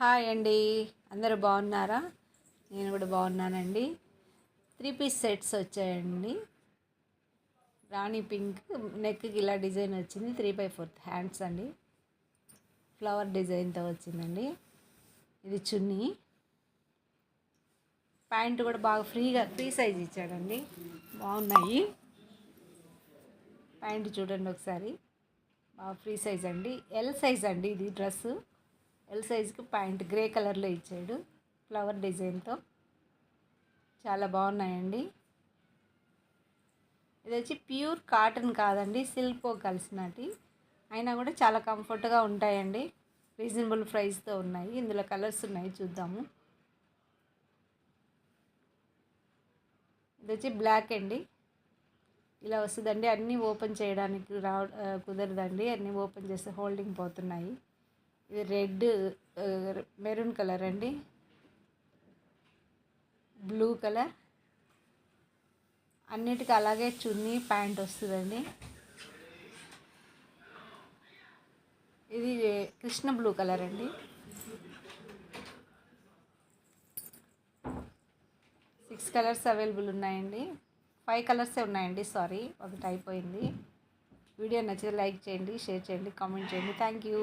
Hi అండి. అందరూ బాగున్నారా? నేను కూడా బాగున్నానండి. 3 పీస్ సెట్స్ వచ్చాయండి. రాణి పింక్ నెక్కి ఇలా డిజైన్ వచ్చింది. 3/4 హ్యాండ్స్ అండి. ఫ్లవర్ డిజైన్తో వచ్చిందండి. ఇది చున్నీ. ప్యాంట్ కూడా బాగా ఫ్రీ సైజ్ ఇచ్చాడండి. బాగున్నాయి. ప్యాంట్ చూడండి ఒకసారి. బాగా ఫ్రీ సైజ్ అండి. ఎల్ సైజ్ అండి ఇది డ్రెస్సు. ఎల్ సైజ్కి ప్యాంట్ గ్రే కలర్లో ఇచ్చాడు ఫ్లవర్ డిజైన్తో. చాలా బాగున్నాయండి. ఇది వచ్చి ప్యూర్ కాటన్ కాదండి, సిల్క్తో కలిసినటి. అయినా కూడా చాలా కంఫర్ట్గా ఉంటాయండి. రీజనబుల్ ప్రైస్తో ఉన్నాయి. ఇందులో కలర్స్ ఉన్నాయి, చూద్దాము. ఇది వచ్చి బ్లాక్ అండి. ఇలా వస్తుందండి. అన్నీ ఓపెన్ చేయడానికి కుదరదండి. అన్నీ ఓపెన్ చేస్తే హోల్డింగ్ పోతున్నాయి. ఇది రెడ్, మెరూన్ కలర్ అండి, బ్లూ కలర్. అన్నిటికీ అలాగే చున్నీ ప్యాంట్ వస్తుందండి. ఇది కృష్ణ బ్లూ కలర్ అండి. 6 కలర్స్ అవైలబుల్ ఉన్నాయండి. 5 కలర్సే ఉన్నాయండి, సారీ, ఒకటి అయిపోయింది. వీడియో నచ్చితే లైక్ చేయండి, షేర్ చేయండి, కామెంట్ చేయండి. Thank you.